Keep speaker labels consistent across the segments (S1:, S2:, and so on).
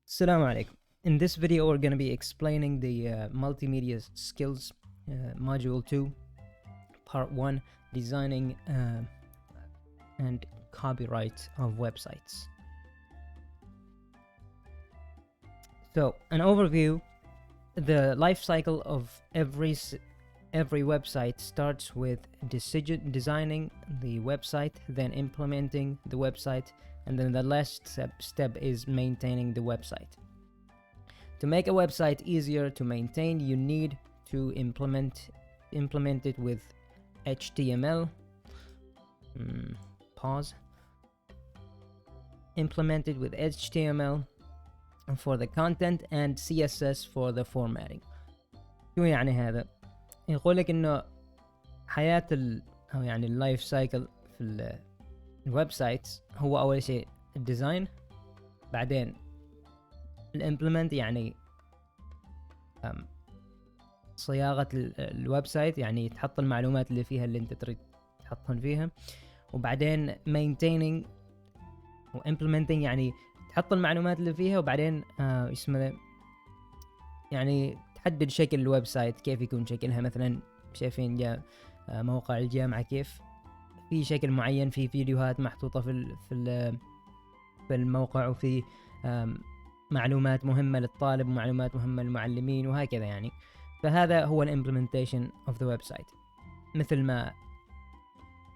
S1: Assalamu alaikum. In this video, we're going to be explaining the multimedia skills module 2, part 1, designing and copyright of websites. So, an overview: the life cycle of every website starts with designing the website, then implementing the website, and then the last step is maintaining the website. To make a website easier to maintain, you need to implement it with HTML. Implement it with HTML for the content and CSS for the formatting. شو يعني هذا؟ يقول لك انه حياة او يعني اللايف سايكل في الويب سايتس هو اول شيء الديزاين، بعدين الامبلمنت يعني صياغة الويب سايت، يعني تحط المعلومات اللي فيها اللي انت تريد تحطهم فيها، وبعدين maintaining و implementing يعني تحط المعلومات اللي فيها، وبعدين اسمه يعني تحدد شكل الويب سايت كيف يكون شكلها. مثلا شايفين جاء موقع الجامعة كيف في شكل معين، في فيديوهات محطوطة في الموقع، وفي معلومات مهمة للطالب ومعلومات مهمة للمعلمين وهكذا يعني. فهذا هو الامبلمنتيشن اوف ذا ويب سايت، مثل ما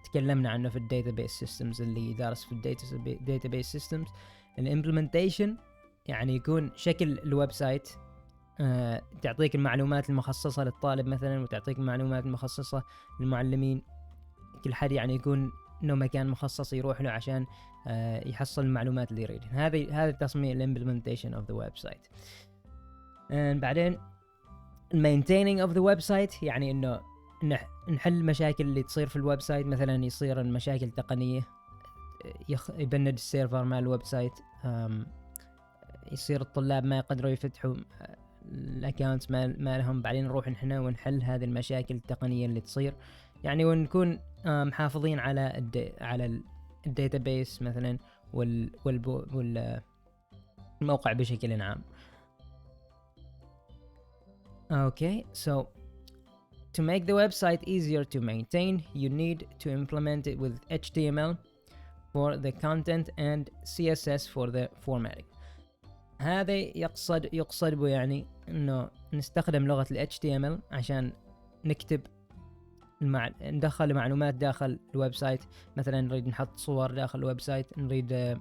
S1: تكلمنا عنه في الداتابيس سيستمز. اللي دارس في الداتابيس سيستمز، الامبلمنتيشن يعني يكون شكل الويب سايت، تعطيك المعلومات المخصصة للطالب مثلا، وتعطيك المعلومات المخصصة للمعلمين. كل حد يعني يكون انه مكان مخصص يروح له عشان يحصل المعلومات اللي يريدها. هذا تصميم الامبلمنتيشن اوف ذا ويب سايت. بعدين المينتيننج اوف ذا ويب سايت يعني انه نحل المشاكل اللي تصير في الويب سايت. مثلا يصير المشاكل تقنية، يبند السيرفر مع الويب سايت، يصير الطلاب ما يقدروا يفتحوا الاكونتس ما لهم، بعدين نروح نحن ونحل هذه المشاكل التقنية اللي تصير يعني، ونكون محافظين على الداتابيس مثلا والموقع بشكل عام. Okay, so to make the website easier to maintain, you need to implement it with HTML for the content and CSS for the formatting. هذا يقصد به يعني انه نستخدم لغة ال HTML عشان نكتب ندخل معلومات داخل الويب سايت. مثلا نريد نحط صور داخل الويب سايت، نريد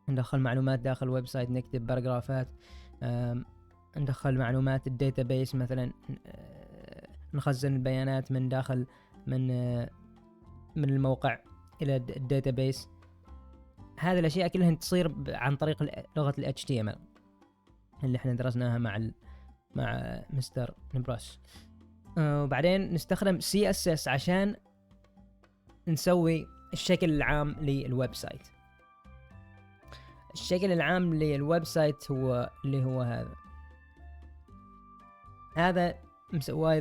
S1: ندخل معلومات داخل الويب سايت، نكتب باراجرافات، ندخل معلومات الداتابيس مثلا، نخزن البيانات من داخل من الموقع الى الداتابيس. هذه الاشياء كلها تصير عن طريق لغة ال HTML اللي احنا درسناها مع مستر نبراس. وبعدين نستخدم CSS عشان نسوي الشكل العام للويب سايت. الشكل العام للويب سايت هو اللي هو هذا مسواه.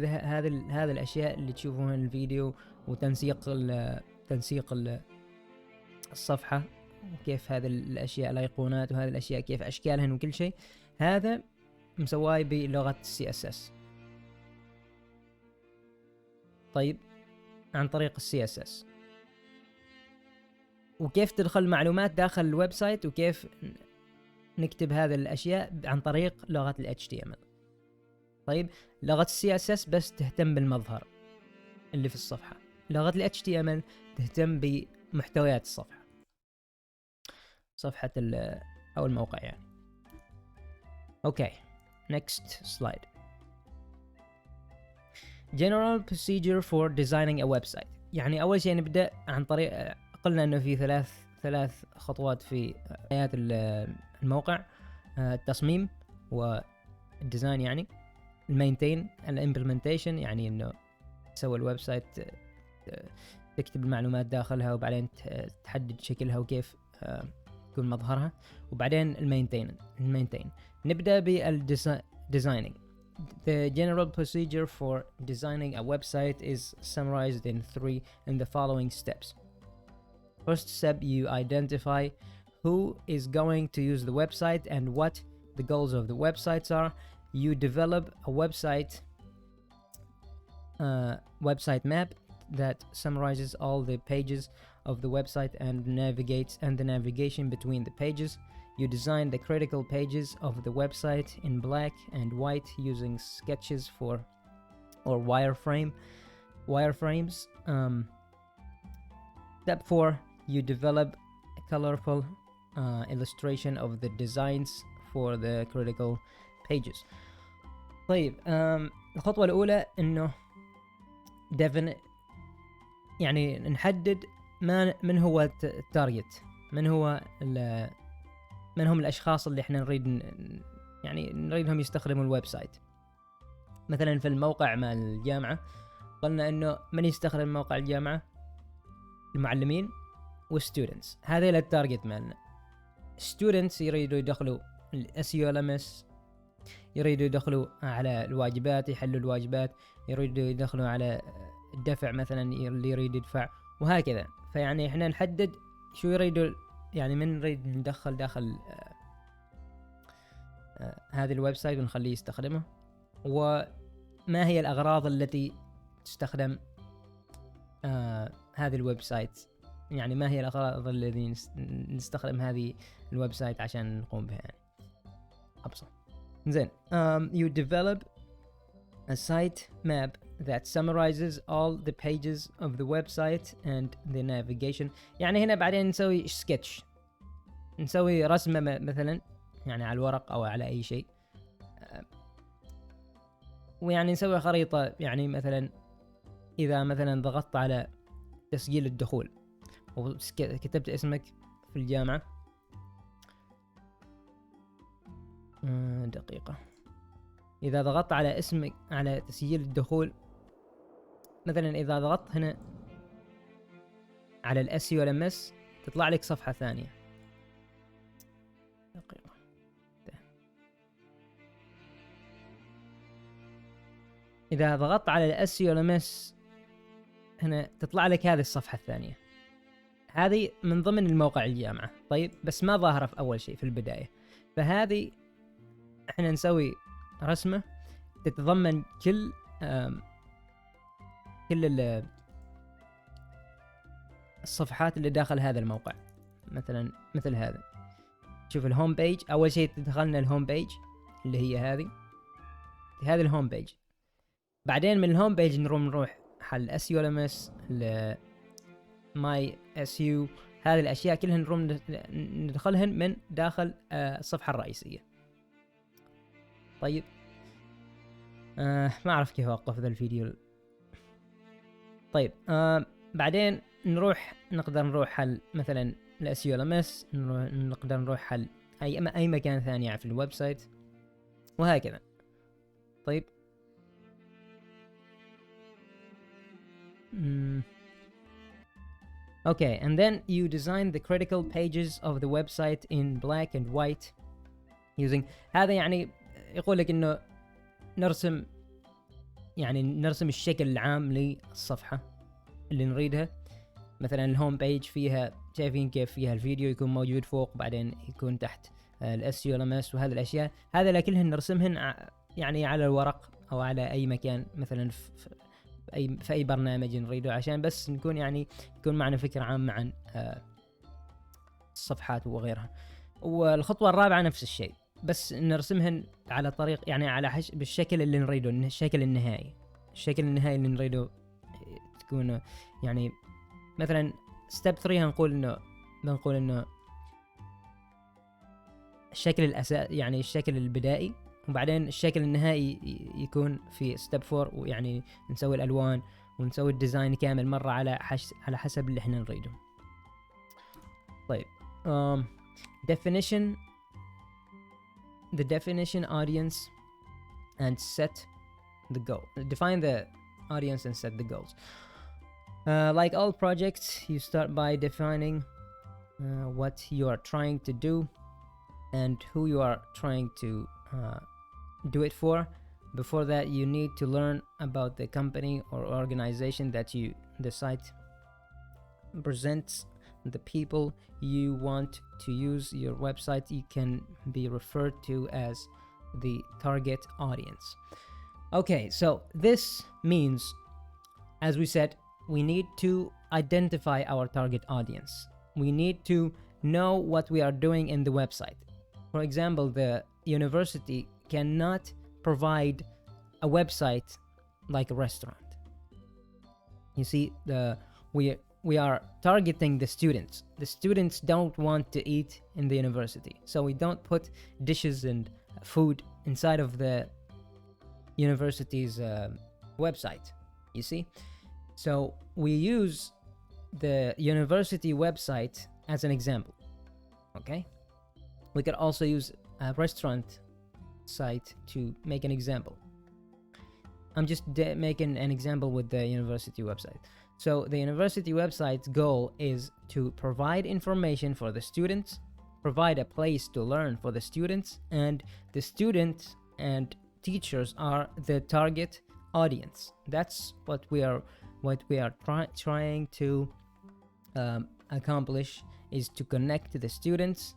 S1: هذا الاشياء اللي تشوفونها في الفيديو، وتنسيق الصفحة، وكيف هذه الاشياء الايقونات، وهذه الاشياء كيف اشكالهن وكل شيء، هذا مسواه بلغة CSS. طيب، عن طريق CSS، وكيف تدخل معلومات داخل الويب سايت، وكيف نكتب هذه الاشياء عن طريق لغة ال HTML. طيب، لغة CSS بس تهتم بالمظهر اللي في الصفحة، لغة ال HTML تهتم بمحتويات صفحة او الموقع يعني. اوكي، next slide. General procedure for designing a website. يعني اول شيء نبدأ عن طريق، قلنا انه في ثلاث خطوات في حياة الموقع: التصميم والديزاين يعني، المينتين، الامبلمنتيشن يعني انه تسوي الويب سايت، تكتب المعلومات داخلها، وبعدين تحدد شكلها وكيف يكون مظهرها، وبعدين المينتين. نبدأ بالديزايننج. The general procedure for designing a website is summarized in the following steps. First step, you identify who is going to use the website and what the goals of the websites are you develop a website map that summarizes all the pages of the website and the navigation between the pages. You design the critical pages of the website in black and white using sketches or wireframes. Step 4, you develop a colorful illustration of the designs for the critical pages. طيب الخطوة الأولى إنه يعني نحدد من هو التارجت، من هم الأشخاص اللي احنا نريدهم يستخدموا الويب سايت. مثلا في الموقع مع الجامعة قلنا إنه من يستخدم موقع الجامعة؟ المعلمين والستودنتس، هذا التارجت مالنا. students يريدوا يدخلوا SEO يريدوا يدخلوا على الواجبات، يحلوا الواجبات، يريدوا يدخلوا على الدفع مثلا اللي يريد يدفع، وهكذا. فيعني احنا نحدد شو يريدوا، يعني من نريد ندخل داخل هذا الويب سايت ونخليه يستخدمه، وما هي الأغراض التي تستخدم هذه الويب سايت، يعني ما هي الأغراض التي نستخدم هذه الويب سايت عشان نقوم بها. يعني أبسط. زين. You develop a site map that summarizes all the pages of the website and the navigation. يعني هنا بعدين نسوي سكتش، نسوي رسمة مثلا يعني على الورق أو على أي شيء، ويعني نسوي خريطة. يعني مثلا إذا مثلا ضغطت على تسجيل الدخول وكتبت اسمك في الجامعة، دقيقة، إذا ضغطت على اسمك على تسجيل الدخول، مثلا إذا ضغطت هنا على SEO تطلع لك صفحة ثانية. دقيقة. إذا ضغطت على SEO هنا تطلع لك هذه الصفحة الثانية، هذه من ضمن الموقع الجامعة. طيب بس ما ظاهرة في أول شيء في البداية، فهذه احنا نسوي رسمة تتضمن كل الصفحات اللي داخل هذا الموقع. مثلا مثل هذا، شوف الهوم بيج، أول شيء تدخلنا الهوم بيج اللي هي هذه الهوم بيج. بعدين من الهوم بيج نروح حل SEO ماي SEO، هذه الأشياء كلها ندخلهن من داخل الصفحة الرئيسية. طيب ما أعرف كيف أوقف ذا الفيديو. طيب بعدين نقدر نروح حل مثلا SEO نقدر نروح حل أي مكان ثاني في الويب سايت، وهكذا. طيب Okay, and then you design the critical pages of the website in black and white using هذا يعني يقول لك إنه نرسم الشكل العام للصفحة اللي نريدها. مثلا الهوم بيج فيها، شايفين كيف فيها الفيديو يكون موجود فوق، بعدين يكون تحت SEO وهذه الأشياء، هذا كلهن نرسمهن يعني على الورق أو على أي مكان، مثلا في أي برنامج نريده، عشان بس يكون معنا فكرة عامة عن الصفحات وغيرها. والخطوة الرابعة نفس الشيء، بس نرسمهن على طريق يعني على بالشكل اللي نريده، الشكل النهائي اللي نريده تكون. يعني مثلا ستيب 3 بنقول انه الشكل الأساسي، يعني الشكل البدائي، وبعدين الشكل النهائي يكون في ستيب 4، ويعني نسوي الألوان ونسوي الديزاين كامل مرة على حسب اللي احنا نريده. طيب the definition audience and set the goal. Define the audience and set the goals. Like all projects, you start by defining what you are trying to do and who you are trying to do it for. Before that, you need to learn about the company or organization that the site presents, the people you want to use your website, you can be referred to as the target audience. Okay, so this means, as we said, we need to identify our target audience. We need to know what we are doing in the website. For example, the university cannot provide a website like a restaurant. You see, we are targeting the students. The students don't want to eat in the university, so we don't put dishes and food inside of the university's website. You see, so we use the university website as an example. Okay, we could also use a restaurant site to make an example. I'm just making an example with the university website. So the university website's goal is to provide information for the students, provide a place to learn for the students, and the students and teachers are the target audience. That's what we are trying to accomplish, is to connect the students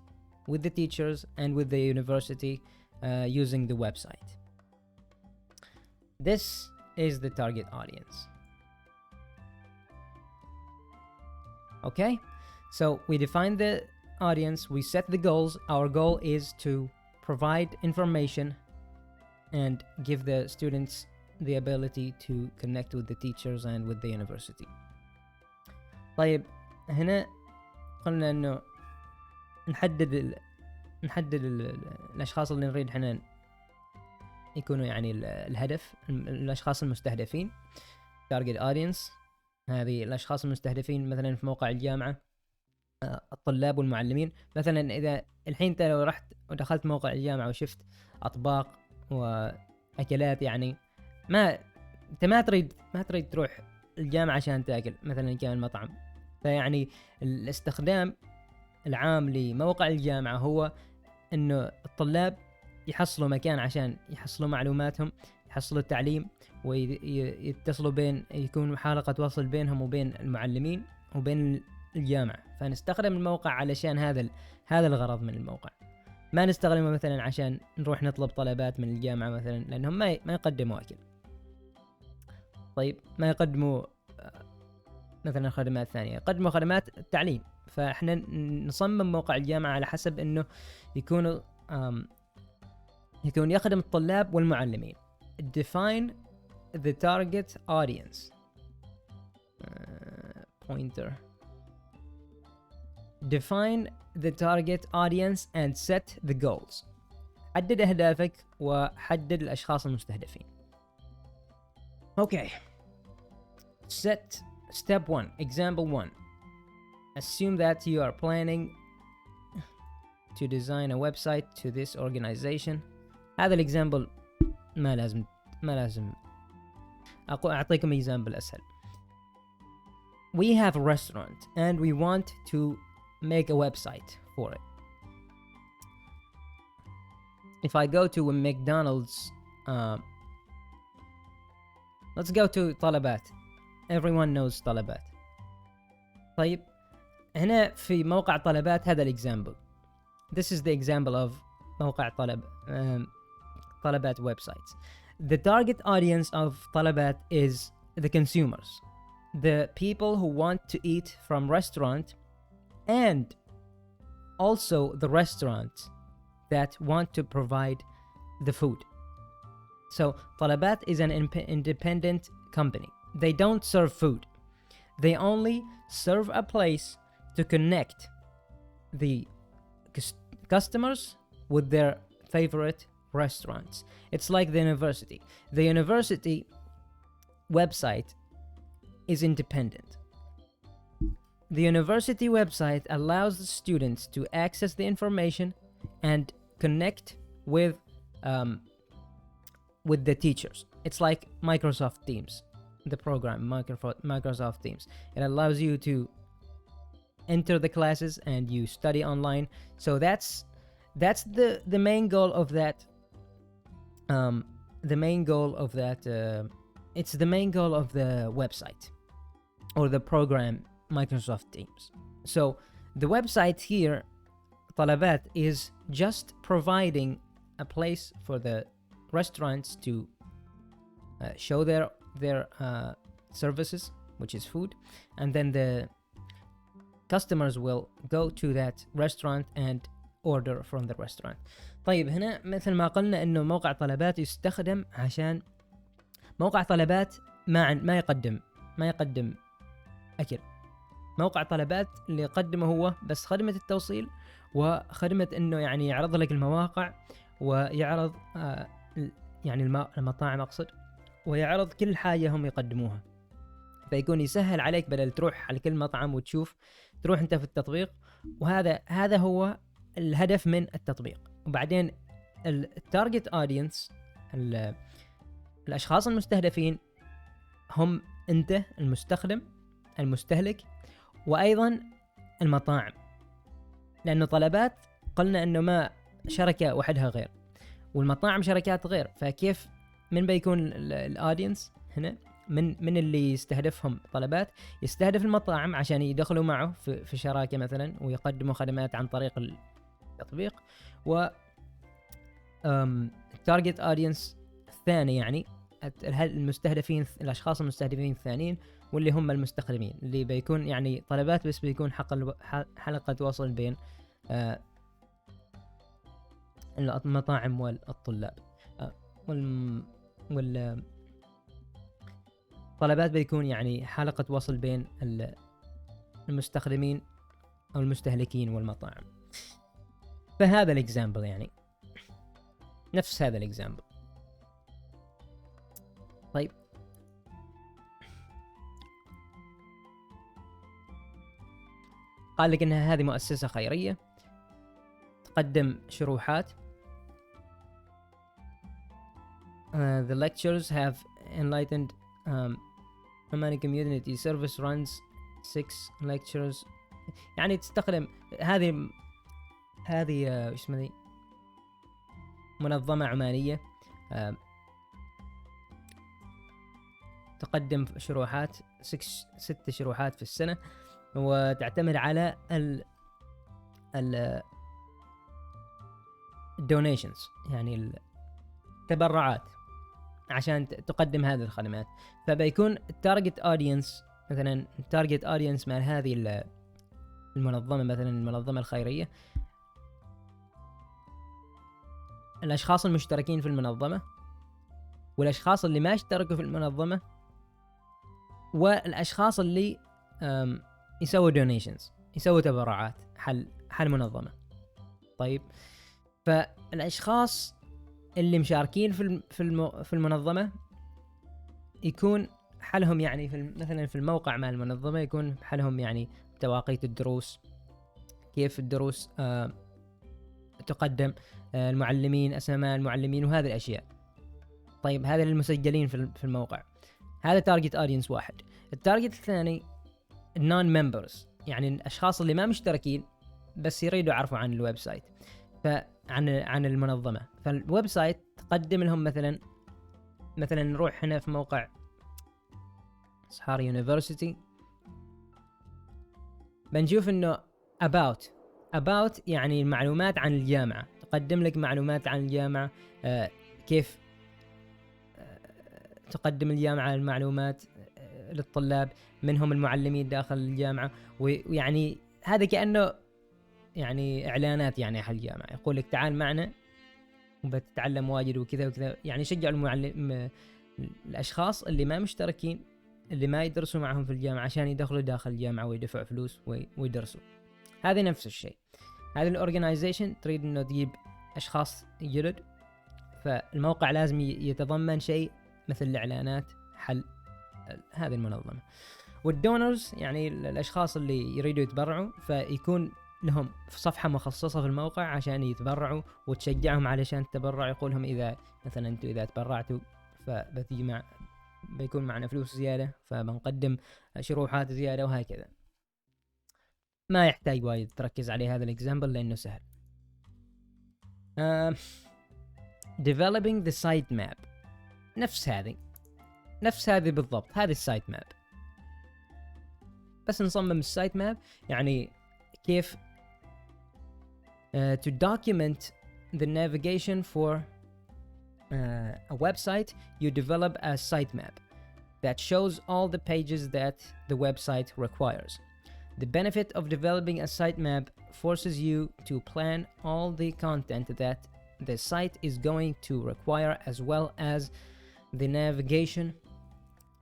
S1: with the teachers and with the university using the website. This is the target audience. Okay, so we define the audience, we set the goals. Our goal is to provide information and give the students the ability to connect with the teachers and with the university. طيب هنا قلنا انه نحدد الاشخاص اللي نريد احنا يكونوا يعني الهدف، الاشخاص المستهدفين target audience. هذه الاشخاص المستهدفين مثلا في موقع الجامعة الطلاب والمعلمين. مثلا اذا الحين انت لو رحت ودخلت موقع الجامعة وشفت اطباق واكلات، يعني انت ما تريد تروح الجامعة عشان تاكل مثلا كان مطعم. فيعني الاستخدام العام لموقع الجامعة هو انه الطلاب يحصلوا مكان عشان يحصلوا معلوماتهم، يحصلوا التعليم، ويتصلوا يكون حلقة وصل بينهم وبين المعلمين وبين الجامعة. فنستخدم الموقع علشان هذا الغرض من الموقع. ما نستخدمه مثلا عشان نروح نطلب طلبات من الجامعة مثلا، لانهم ما يقدموا اكل. طيب ما يقدموا مثلا خدمات ثانية، يقدموا خدمات التعليم. فاحنا نصمم موقع الجامعة على حسب انه يكون يخدم الطلاب والمعلمين. Define the target audience. Pointer. Define the target audience and set the goals. حدد أهدافك وحدد الأشخاص المستهدفين. Okay. Set step 1. Example 1. Assume that you are planning to design a website to this organization. هذا الإكزامبل ما لازم أعطيكم إكزامبل أسهل. We have a restaurant and we want to make a website for it. If I go to a McDonald's, let's go to طلبات. Everyone knows طلبات. طيب هنا في موقع طلبات هذا الإكزامبل. This is the example of موقع طلبات websites. The target audience of طلبات is the consumers, the people who want to eat from restaurant, and also the restaurants that want to provide the food. So طلبات is an independent company. They don't serve food. They only serve a place to connect the customers with their favorite restaurants. It's like the university. The university website is independent. The university website allows the students to access the information and connect with the teachers. It's like Microsoft Teams, the program Microsoft Teams. It allows you to enter the classes and you study online. So that's the main goal of that. It's the main goal of the website or the program Microsoft Teams. So the website here طلبات is just providing a place for the restaurants to show their services, which is food, and then the customers will go to that restaurant and order from the restaurant. طيب هنا مثل ما قلنا انه موقع طلبات يستخدم عشان موقع طلبات ما يقدم اكل. موقع طلبات اللي يقدمه هو بس خدمة التوصيل وخدمة انه يعني يعرض لك المواقع ويعرض يعني المطاعم اقصد، ويعرض كل حاجة هم يقدموها، فيكون يسهل عليك بدل تروح على كل مطعم وتشوف، تروح انت في التطبيق. وهذا هو الهدف من التطبيق. وبعدين التارجت اودينس، الاشخاص المستهدفين هم انت المستخدم المستهلك، وايضا المطاعم، لانه طلبات قلنا انه ما شركة وحدها غير، والمطاعم شركات غير، فكيف من بيكون الاودينس هنا من اللي يستهدفهم طلبات؟ يستهدف المطاعم عشان يدخلوا معه في شراكة مثلا ويقدموا خدمات عن طريق التطبيق. و التارجت اودينس الثاني يعني المستهدفين، الاشخاص المستهدفين الثانيين واللي هم المستخدمين، اللي بيكون يعني طلبات بس بيكون حلقة وصل بين المطاعم والطلاب. طلبات بيكون يعني حلقة وصل بين المستخدمين أو المستهلكين والمطاعم. فهذا الإكزامبل يعني نفس هذا الإكزامبل. طيب قال لك إنها هذه مؤسسة خيرية تقدم شروحات. The lectures have enlightened Romani community service runs 6 lectures. يعني تستخدم هذه ايش اسمها ذي، منظمة عمانية تقدم شروحات 6 شروحات في السنة، وتعتمد على ال donations يعني التبرعات عشان تقدم هذه الخدمات. فبيكون التارجت اودينس مثلا، التارجت اودينس مع هذه المنظمة مثلا المنظمة الخيرية، الاشخاص المشتركين في المنظمة والاشخاص اللي ما اشتركوا في المنظمة والاشخاص اللي يسووا donations، يسووا تبرعات حل منظمة. طيب فالاشخاص اللي مشاركين في المنظمة يكون حلهم يعني مثلا في الموقع مع المنظمة يكون حلهم يعني تواقيت الدروس، كيف الدروس تقدم، المعلمين، اسماء المعلمين وهذه الاشياء. طيب هذا المسجلين في الموقع، هذا تارجت اودينس واحد. التارجت الثاني النون ممبرز، يعني الاشخاص اللي ما مشتركين بس يريدوا يعرفوا عن الويب سايت، عن المنظمة. فالويب سايت تقدم لهم مثلا نروح هنا في موقع صحار يونيفرسيتي، بنشوف انه about يعني المعلومات عن الجامعة، تقدم لك معلومات عن الجامعة، كيف تقدم الجامعة المعلومات للطلاب، منهم المعلمين داخل الجامعة، ويعني هذا كأنه يعني إعلانات يعني حق الجامعة، يقول لك تعال معنا وبتتعلم واجد وكذا وكذا، يعني شجع الأشخاص اللي ما مشتركين، اللي ما يدرسوا معهم في الجامعة عشان يدخلوا داخل الجامعة ويدفعوا فلوس ويدرسوا. هذا نفس الشيء، هذه الأورجنايزيشن تريد إنه تجيب أشخاص جدد، فالموقع لازم يتضمن شيء مثل الإعلانات حل هذه المنظمة. والدونرز يعني الأشخاص اللي يريدوا يتبرعوا، فيكون لهم صفحة مخصصة في الموقع عشان يتبرعوا وتشجعهم علشان التبرع، يقولهم إذا مثلا أنتوا إذا تبرعتوا بيكون معنا فلوس زيادة، فبنقدم شروحات زيادة وهكذا. ما يحتاج وايد تركز عليه هذا الإكزامبل لأنه سهل. developing the site map، نفس هذه بالضبط، هذه السايت ماب، بس نصمم السايت ماب يعني كيف To document the navigation for a website, you develop a sitemap that shows all the pages that the website requires. The benefit of developing a sitemap forces you to plan all the content that the site is going to require, as well as the navigation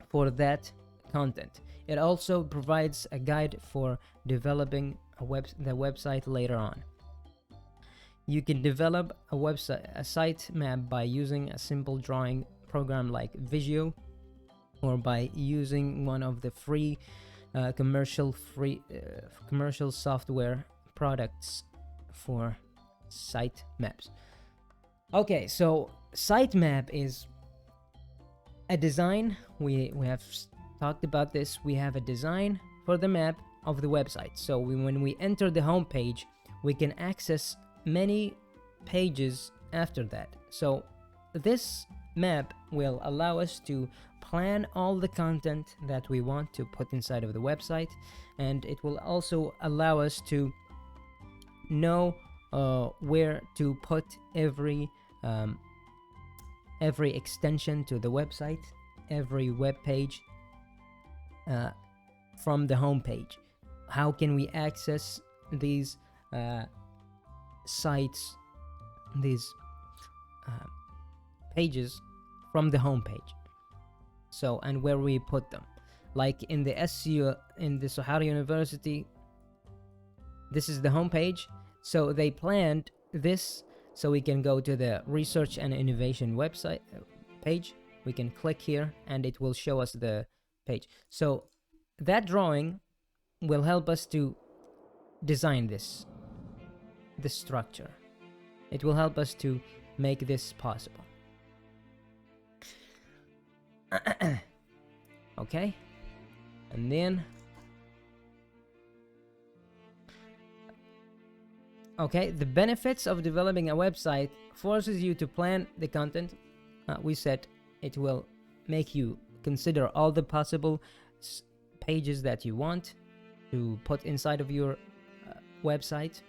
S1: for that content. It also provides a guide for developing the website later on. You can develop a site map by using a simple drawing program like Visio, or by using one of the free commercial software products for site maps. Okay, so sitemap is a design. We have talked about this. We have a design for the map of the website. So when we enter the home page, we can access many pages after that. So this map will allow us to plan all the content that we want to put inside of the website, and it will also allow us to know where to put every extension to the website, every web page from the home page. How can we access these sites, these pages from the home page? So, and where we put them, like in the SEO in the Sahara University, this is the home page. So they planned this so we can go to the research and innovation website page. We can click here and it will show us the page. So that drawing will help us to design this structure. It will help us to make this possible. Okay, and then the benefits of developing a website forces you to plan the content. We said it will make you consider all the possible pages that you want to put inside of your website,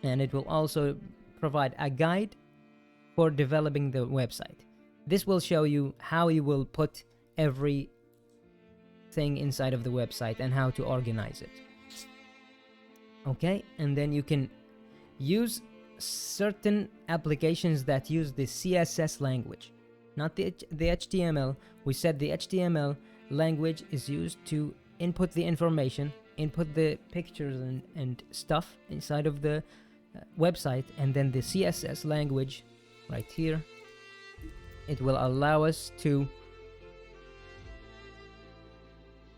S1: and it will also provide a guide for developing the website. This will show you how you will put everything inside of the website and how to organize it. Okay, and then you can use certain applications that use the CSS language, not the HTML. We said the HTML language is used to input the information, input the pictures and stuff inside of the website, and then the CSS language right here, it will allow us to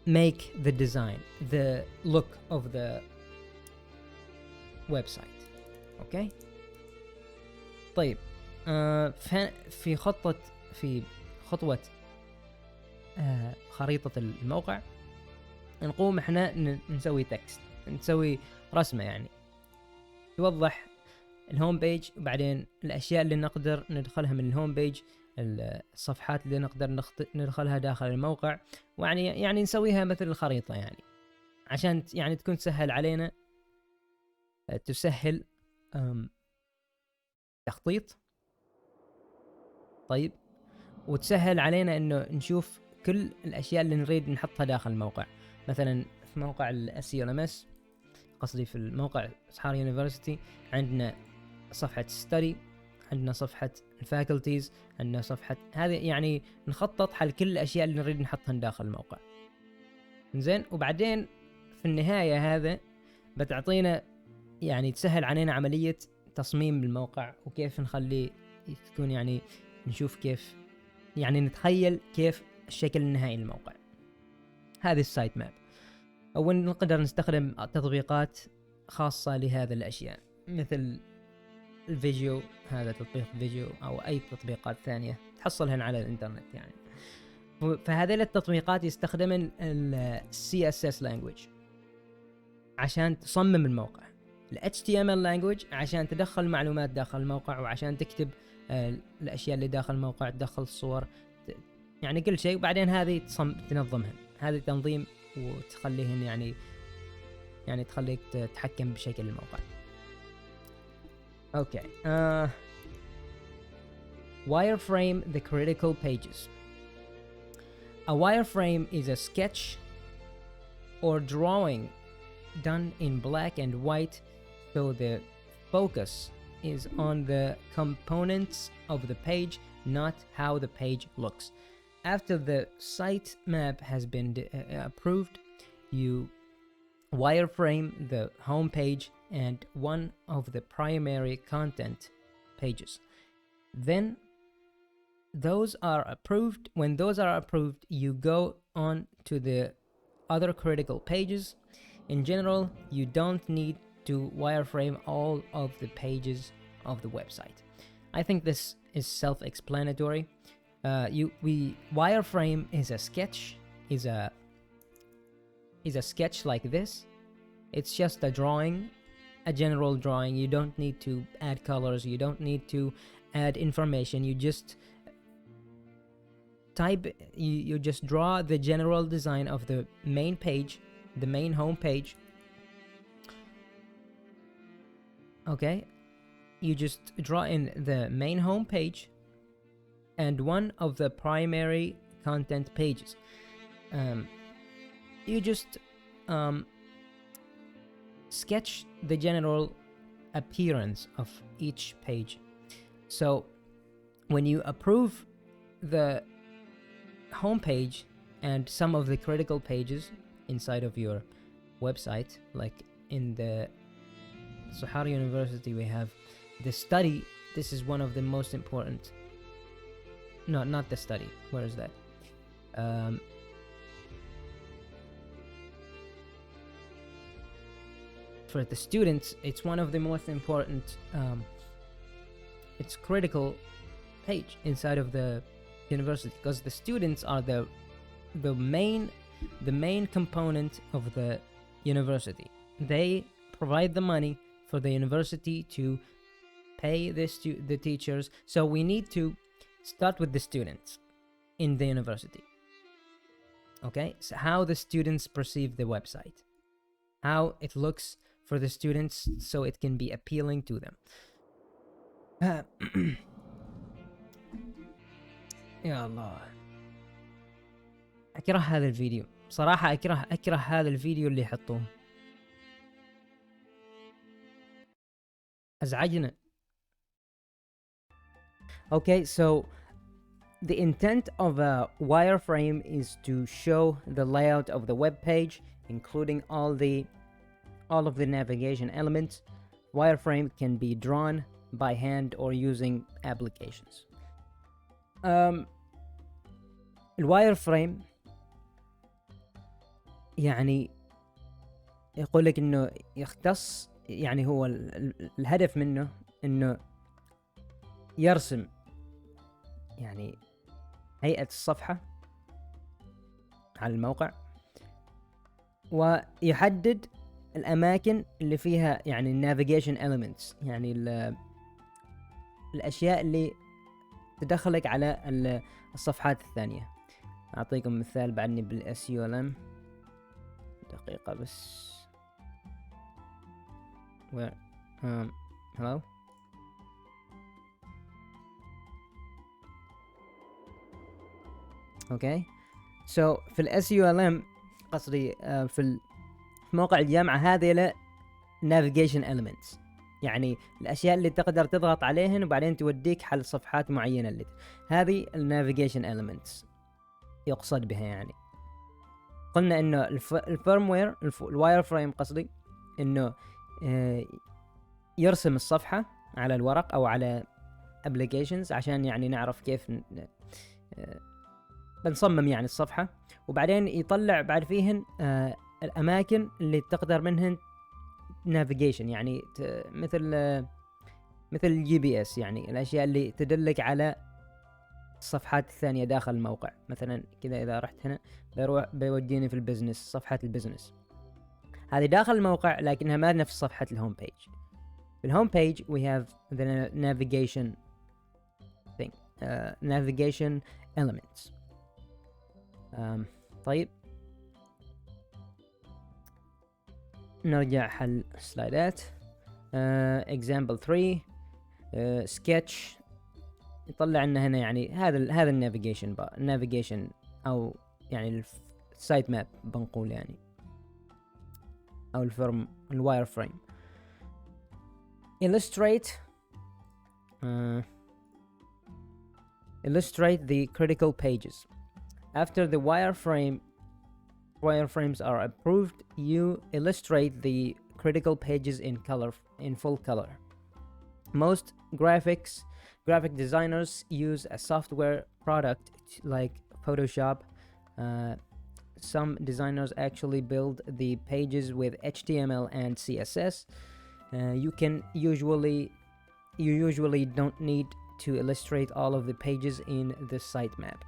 S1: make the design, the look of the website. اوكي طيب في خطوة خريطة الموقع نقوم احنا نسوي تكست، نسوي رسمة يعني توضح الهوم بيج، وبعدين الاشياء اللي نقدر ندخلها من الهوم بيج، الصفحات اللي نقدر ندخلها داخل الموقع، يعني نسويها مثل الخريطة يعني عشان يعني تكون تسهل علينا، تسهل تخطيط. طيب، وتسهل علينا انه نشوف كل الاشياء اللي نريد نحطها داخل الموقع. مثلا في موقع SEO قصدي في الموقع سحار يونيفرسيتي عندنا صفحة ستدي، عندنا صفحة الفاكولتيز، عندنا صفحة هذه، يعني نخطط حل كل الاشياء اللي نريد نحطها داخل الموقع. زين، وبعدين في النهاية هذا بتعطينا يعني تسهل علينا عملية تصميم الموقع وكيف نخليه تكون، يعني نشوف كيف، يعني نتخيل كيف الشكل النهائي للموقع. هذه السايت ماب. أو نقدر نستخدم تطبيقات خاصة لهذا الأشياء مثل الفيديو، هذا تطبيق فيديو، أو أي تطبيقات ثانية تحصلهن على الإنترنت يعني. فهذه التطبيقات يستخدمن ال CSS language عشان تصمم الموقع، ال HTML language عشان تدخل معلومات داخل الموقع، وعشان تكتب الأشياء اللي داخل الموقع، تدخل الصور، يعني كل شيء. وبعدين هذه تنظمهن، هذه تنظيم وتخليهن يعني تخليك تتحكم بشكل الموقع. Okay. Wireframe the critical pages. A wireframe is a sketch or drawing done in black and white, so the focus is on the components of the page, not how the page looks. After the site map has been approved, you wireframe the home page and one of the primary content pages. Then those are approved. When those are approved, you go on to the other critical pages. In general, you don't need to wireframe all of the pages of the website. I think this is self-explanatory. Wireframe is a sketch, is a sketch like this. It's just a drawing, a general drawing. You don't need to add colors. You don't need to add information. You just you just draw the general design of the main page, the main home page. Okay, you just draw in the main home page and one of the primary content pages. You just sketch the general appearance of each page. So when you approve the homepage and some of the critical pages inside of your website, like in the Sahara University, we have the study. This is one of the most important. No, not the study. Where is that? For the students, it's one of the most important. It's critical page inside of the university, because the students are the main component of the university. They provide the money for the university to pay the teachers. So we need to start with the students in the university. Okay, so how the students perceive the website, how it looks for the students, so it can be appealing to them. يا الله، اكره هذا الفيديو صراحة. اكره هذا الفيديو اللي يحطوه، ازعجنا. Okay, so the intent of a wireframe is to show the layout of the web page, including all of the navigation elements. Wireframe can be drawn by hand or using applications. الوايرفريم يعني يقول لك انه يختص، يعني هو الهدف منه انه يرسم يعني هيئة الصفحة على الموقع، ويحدد الأماكن اللي فيها يعني navigation elements، يعني الأشياء اللي تدخلك على الصفحات الثانية. أعطيكم مثال بعدني بالSULM. دقيقة بس. Where hello. Okay, so في الSULM قصدي في موقع الجامعة هذه له navigation elements، يعني الأشياء اللي تقدر تضغط عليهن وبعدين توديك حل صفحات معينة. اللي هذه navigation elements يقصد بها. يعني قلنا إنه الفيرموير الوايرفريم قصدي إنه يرسم الصفحة على الورق أو على applications عشان يعني نعرف كيف بنصمم يعني الصفحة، وبعدين يطلع بعد فيهن الأماكن اللي تقدر منهن navigation، يعني مثل GPS، يعني الأشياء اللي تدلك على الصفحات الثانية داخل الموقع. مثلا كذا إذا رحت هنا بيوديني في البزنس، صفحة البزنس هذه داخل الموقع لكنها ما نفس صفحة الهوم بيج. في الهوم بيج we have the navigation thing, navigation elements. طيب نرجع حل سلايدات. example 3 سكتش يطلع لنا هنا يعني هذا النافيجيشن او يعني السايت ماب بنقول يعني، او الواير فريم. illustrate the critical pages. After the wireframes are approved, you illustrate the critical pages in full color. Most graphic designers use a software product like Photoshop. Some designers actually build the pages with HTML and CSS. You usually don't need to illustrate all of the pages in the sitemap.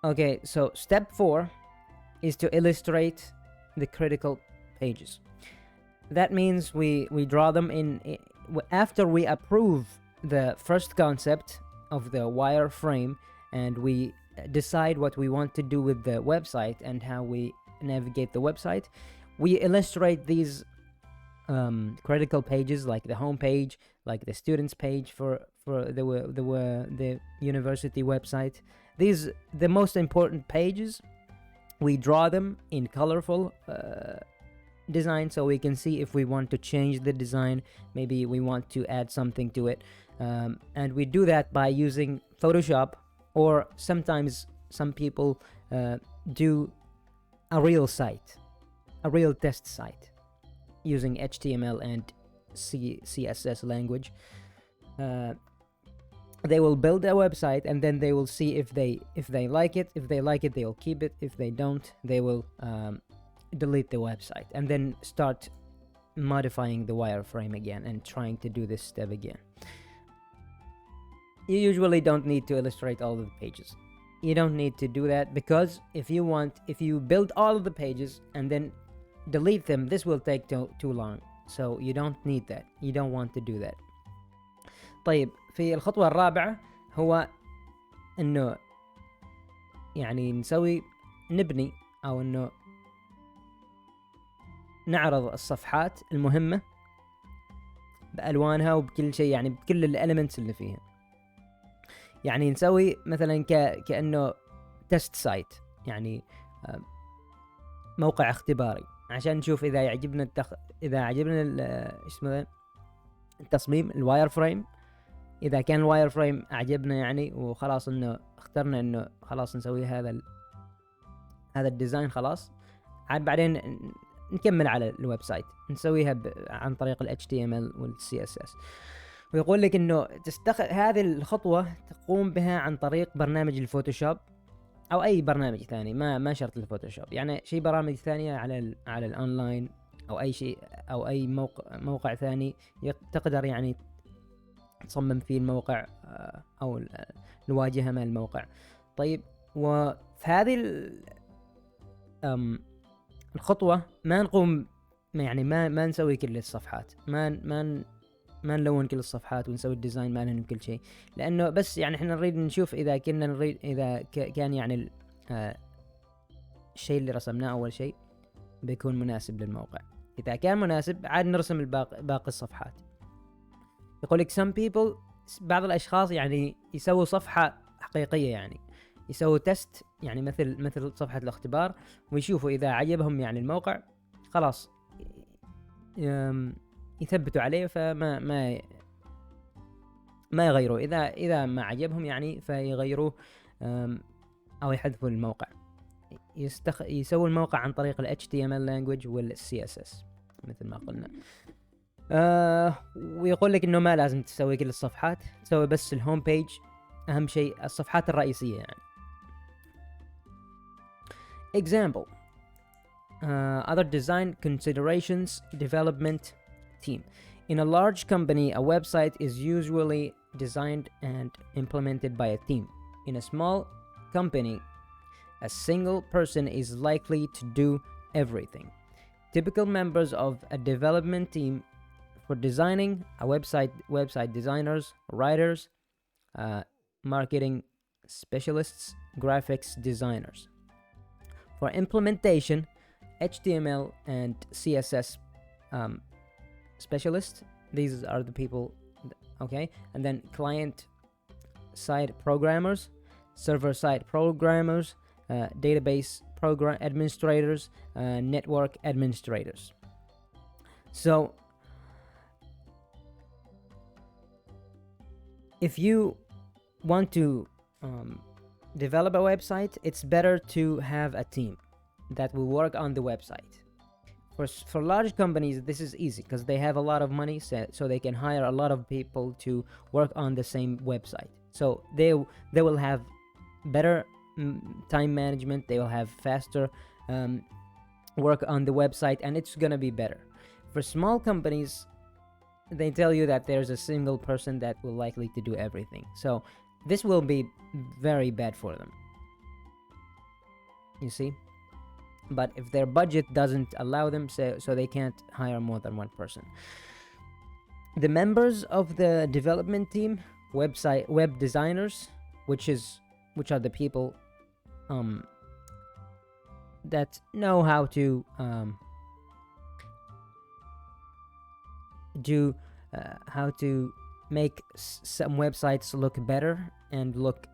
S1: Okay, so step 4 is to illustrate the critical pages. That means we draw them in after we approve the first concept of the wireframe, and we decide what we want to do with the website and how we navigate the website. We illustrate these critical pages, like the home page, like the students page for the university website. These the most important pages. We draw them in colorful design, so we can see if we want to change the design. Maybe we want to add something to it, and we do that by using Photoshop, or sometimes some people do a real test site using HTML and CSS language. They will build a website, and then they will see if they like it. If they like it, they will keep it. If they don't, they will delete the website and then start modifying the wireframe again and trying to do this step again. You usually don't need to illustrate all of the pages. You don't need to do that, because if you build all of the pages and then delete them, this will take too long. So you don't need that. You don't want to do that. طيب في الخطوة الرابعة هو انه يعني نبني او انه نعرض الصفحات المهمة بألوانها وبكل شيء، يعني بكل الاليمنتس اللي فيها. يعني نسوي مثلا كأنه تست سايت، يعني موقع اختباري، عشان نشوف اذا يعجبنا اسمه التصميم الواير فريم. اذا كان الواير فريم اعجبنا يعني وخلاص انه اخترنا انه خلاص نسوي هذا الديزاين، خلاص عاد بعدين نكمل على الويب سايت نسويها عن طريق ال HTML وال CSS. ويقول لك انه هذه الخطوة تقوم بها عن طريق برنامج الفوتوشوب او اي برنامج ثاني، ما شرط الفوتوشوب، يعني شيء برامج ثانية على الاونلاين او اي شيء او اي موقع ثاني تقدر يعني تصمم فيه الموقع او الواجهة مال الموقع. طيب، وفي هذه الخطوة ما نقوم يعني ما نسوي كل الصفحات، ما نلون كل الصفحات ونسوي الديزاين مالهم كل شيء، لانه بس يعني احنا نريد نشوف اذا كان يعني الشيء اللي رسمناه اول شيء بيكون مناسب للموقع. اذا كان مناسب عاد نرسم باقي الصفحات. يقول لك some people، بعض الاشخاص يعني يسووا صفحة حقيقية، يعني يسووا تست، يعني مثل صفحة الاختبار، ويشوفوا اذا عجبهم يعني الموقع خلاص يثبتوا عليه، فما ما يغيروا. اذا ما عجبهم يعني فيغيروه او يحذفوا الموقع. يسووا الموقع عن طريق ال HTML language وال CSS مثل ما قلنا. ويقول لك انه ما لازم تسوي كل الصفحات، تسوي بس الهوم بيج، اهم شيء الصفحات الرئيسية يعني. example other design considerations. Development team. In a large company, a website is usually designed and implemented by a team. In a small company, a single person is likely to do everything. Typical members of a development team for designing a website designers, writers, marketing specialists, graphics designers. For implementation, HTML and CSS specialists, These are the people, okay? And then client side programmers, server side programmers, database program administrators, network administrators. So if you want to develop a website, it's better to have a team that will work on the website. For large companies, this is easy because they have a lot of money, so they can hire a lot of people to work on the same website. So they will have better time management. They will have faster work on the website, and it's gonna be better. For small companies, they tell you that there's a single person that will likely to do everything. So this will be very bad for them. You see? But if their budget doesn't allow them, so they can't hire more than one person. The members of the development team, web designers, which are the people that know how to how to make some websites look better and look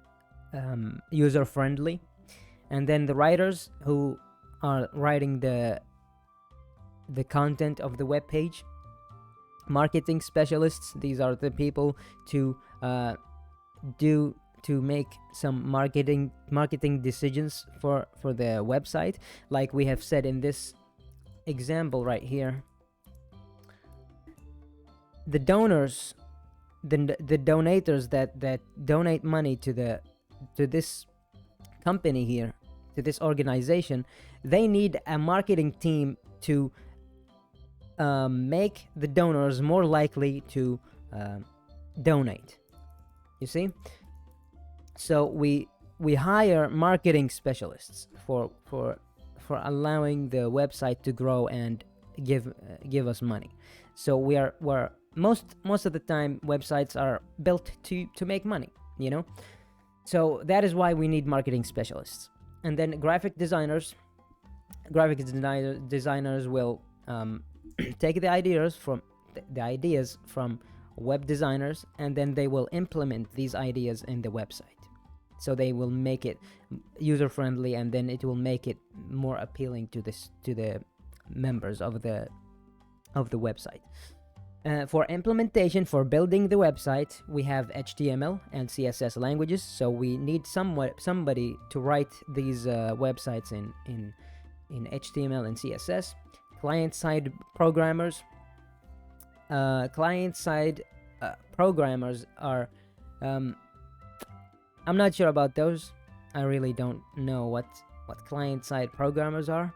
S1: user friendly. And then the writers who are writing the content of the web page. Marketing specialists, these are the people to make some marketing decisions for the website, like we have said in this example right here. The donors, the donators that donate money to this company here, to this organization, they need a marketing team to make the donors more likely to donate. You see? So we hire marketing specialists for allowing the website to grow and give us money. So we're most of the time websites are built to make money, you know? So that is why we need marketing specialists. And then graphic designers will take the ideas from web designers, and then they will implement these ideas in the website. So they will make it user friendly, and then it will make it more appealing to the members of the website. For implementation, for building the website, we have HTML and CSS languages. So we need somebody to write these websites in HTML and CSS. Client-side programmers. Client-side programmers are... I'm not sure about those. I really don't know what client-side programmers are.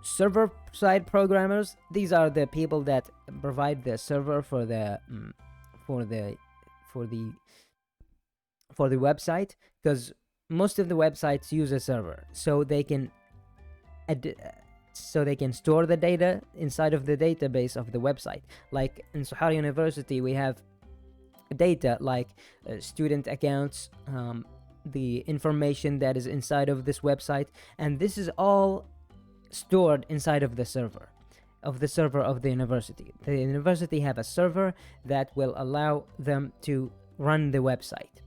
S1: Server-side programmers, these are the people that provide the server for the website, because most of the websites use a server, so they can store the data inside of the database of the website. Like in Sahara University, we have data like student accounts, the information that is inside of this website, and this is all stored inside of the server of the university. The university have a server that will allow them to run the website.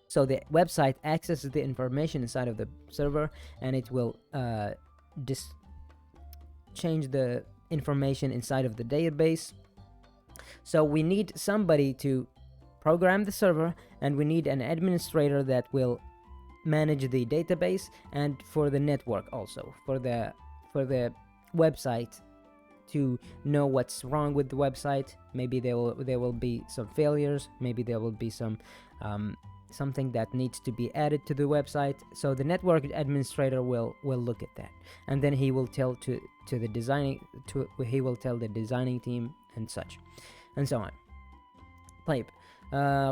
S1: So the website accesses the information inside of the server, and it will change the information inside of the database. So we need somebody to program the server, and we need an administrator that will manage the database, and for the network also, for the website, to know what's wrong with the website. Maybe there will be some failures, maybe there will be some something that needs to be added to the website. So the network administrator will look at that, and then he will tell the designing team and such and so on. طيب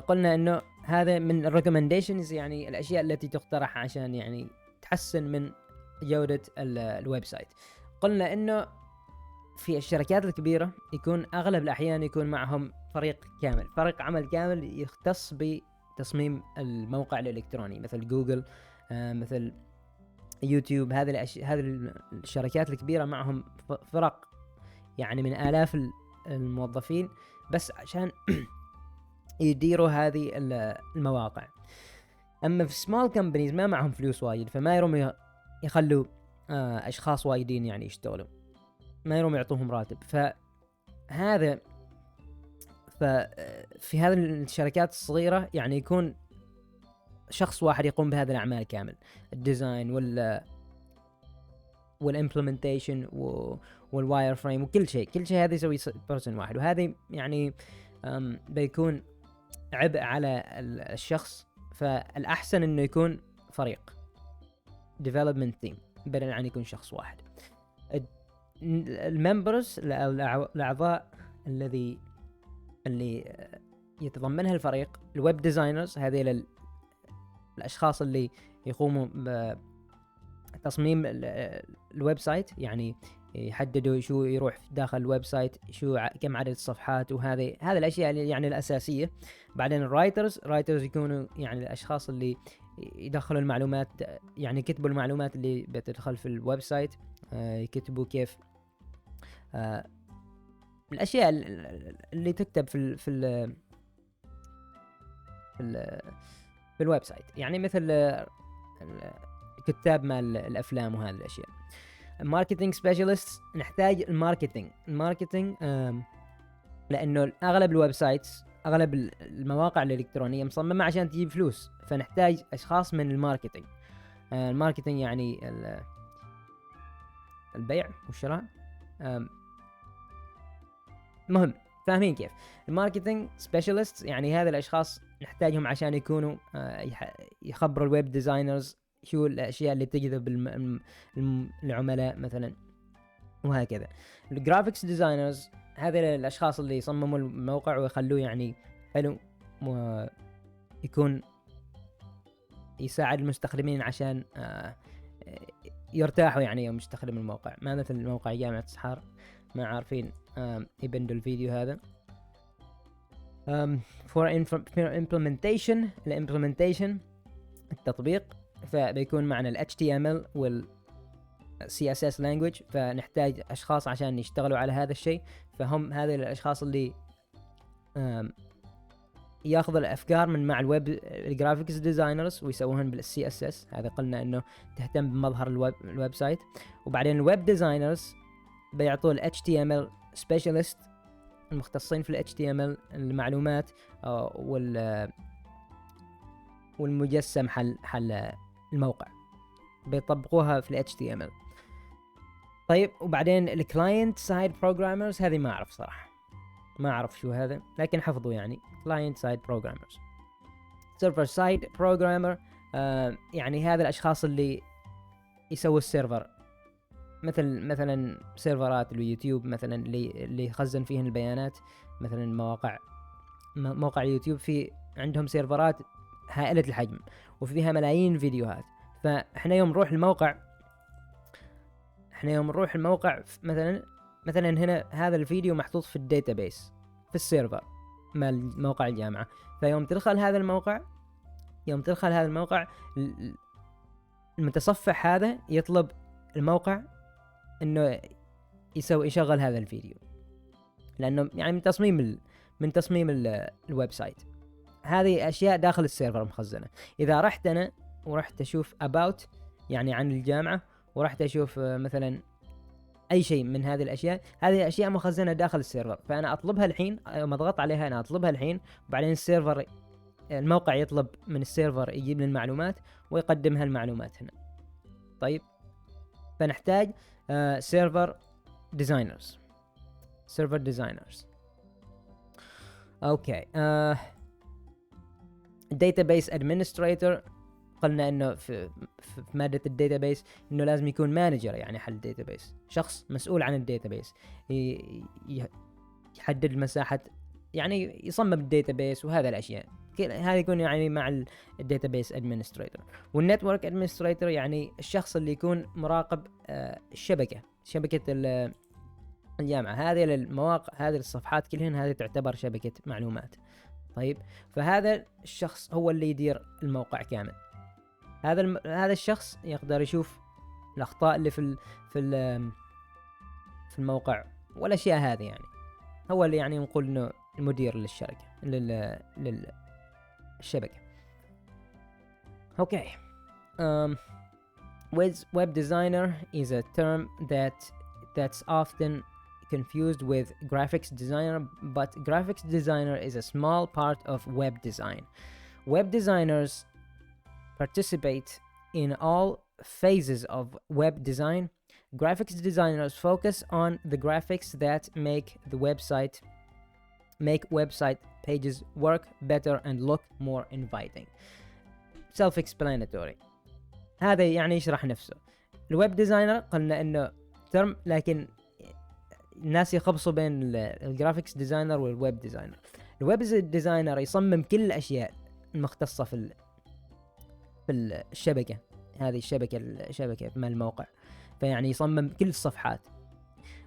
S1: قلنا انه هذا من الريكومنديشنز، يعني الاشياء التي تقترح عشان يعني تحسن من جودة الويب سايت. قلنا انه في الشركات الكبيرة يكون اغلب الاحيان يكون معهم فريق عمل كامل يختص بتصميم الموقع الالكتروني، مثل جوجل، مثل يوتيوب. هذه الشركات الكبيرة معهم فرق يعني من آلاف الموظفين بس عشان يديروا هذه المواقع. اما في سمول كمبانيز ما معهم فلوس وايد، فما يروم يخلوا اشخاص وايدين يعني يشتغلوا، ما يروم يعطوهم راتب. فهذا في هذه الشركات الصغيرة يعني يكون شخص واحد يقوم بهذه الأعمال كامل، الديزاين والإمبلمنتيشن والواير فريم وكل شيء هذا يسوي بيرسون واحد. وهذا يعني بيكون عبء على الشخص. فالأحسن إنه يكون فريق development team بدل عن يكون شخص واحد. الممبرز الأعضاء اللي يتضمنها الفريق، الويب ديزاينرز، هذه الأشخاص اللي يقوموا بتصميم الويب سايت، يعني يحددوا شو يروح داخل الويب سايت، كم عدد الصفحات، وهذه الأشياء يعني الأساسية. بعدين الرايترز يكونوا يعني الأشخاص اللي يدخلوا المعلومات، يعني يكتبوا المعلومات اللي بتدخل في الويب سايت، يكتبوا كيف الأشياء اللي تكتب في الويب سايت، يعني مثل كتاب مال الأفلام وهذه الأشياء. ماركتينج سبيشالست، نحتاج الماركتينج لأنه أغلب الويب سايتس، أغلب المواقع الإلكترونية مصممة عشان تجيب فلوس، فنحتاج أشخاص من الماركتينج. الماركتينج يعني البيع والشراء، مهم فاهمين كيف. الماركتينج سبيشالست يعني هذا الأشخاص نحتاجهم عشان يكونوا يخبروا الويب ديزاينرز شو الأشياء اللي تجذب العملاء مثلا، وهكذا. الجرافيكس ديزاينرز هذه الأشخاص اللي يصمموا الموقع ويخلوه يعني حلو، ويكون يساعد المستخدمين عشان يرتاحوا يعني يوم يستخدم الموقع، ما مثل موقع جامعة سحار ما عارفين يبندوا الفيديو هذا. for implementation التطبيق، فبيكون معنا ال HTML وال CSS language، فنحتاج أشخاص عشان يشتغلوا على هذا الشيء. فهم هذه الأشخاص اللي ياخذوا الأفكار من مع الجرافيكس ديزاينرز ويسووهن بال CSS. هذا قلنا إنه تهتم بمظهر الويب سايت. وبعدين الويب ديزاينرز بيعطوا ال HTML specialist المختصين في ال HTML المعلومات والمجسم حل الموقع، بيطبقوها في ال HTML. طيب وبعدين الكلاينت سايد بروجرامرز، هذه ما أعرف صراحة، ما أعرف شو هذا، لكن حفظوا يعني كلاينت سايد بروجرامرز. سيرفر سايد بروجرامر يعني هذا الأشخاص اللي يسووا السيرفر، مثلا سيرفرات اليوتيوب مثلا اللي يخزن فيهن البيانات. مثلا موقع اليوتيوب في عندهم سيرفرات هائلة الحجم وفيها ملايين فيديوهات. فاحنا يوم نروح الموقع مثلا هنا هذا الفيديو محطوط في الداتابيس في السيرفر مال موقع الجامعة. فيوم تدخل هذا الموقع المتصفح هذا يطلب الموقع انه يشغل هذا الفيديو، لانه يعني من تصميم الويب سايت. هذه اشياء داخل السيرفر مخزنة. اذا رحت انا ورحت اشوف about يعني عن الجامعة، ورحت اشوف مثلا اي شيء من هذه الاشياء، هذه اشياء مخزنة داخل السيرفر، فانا اطلبها الحين، يوم اضغط عليها انا اطلبها الحين، وبعدين الموقع يطلب من السيرفر يجيب لي المعلومات ويقدمها المعلومات هنا. طيب فنحتاج سيرفر ديزاينرز. اوكي. database administrator، قلنا انه في مادة الداتابيس انه لازم يكون مانجر يعني حل الداتابيس، شخص مسؤول عن الداتابيس، يحدد مساحة، يعني يصمم الداتابيس وهذا الاشياء. هذا يكون يعني مع الداتابيس ادمنستريتور. والنتورك ادمنستريتور يعني الشخص اللي يكون مراقب شبكة الجامعة. هذه المواقع، هذه الصفحات كلهن هذه تعتبر شبكة معلومات. طيب فهذا الشخص هو اللي يدير الموقع كامل. هذا الشخص يقدر يشوف الأخطاء اللي في الموقع والاشياء هذه يعني. هو اللي يعني نقول انه المدير للشركة للشبكة. Okay. Web designer is a term that's often confused with graphics designer, but graphics designer is a small part of web design. Web designers participate in all phases of web design. Graphics designers focus on the graphics that make website pages work better and look more inviting. Self-explanatory. هذا يعني يشرح نفسه. الويب ديزاينر قلنا انه ترم، لكن الناس يخبصوا بين الجرافيكس ديزاينر والويب ديزاينر. الويب ديزاينر يصمم كل الاشياء المختصة في الشبكة، هذه الشبكة مال الموقع. فيعني يصمم كل الصفحات،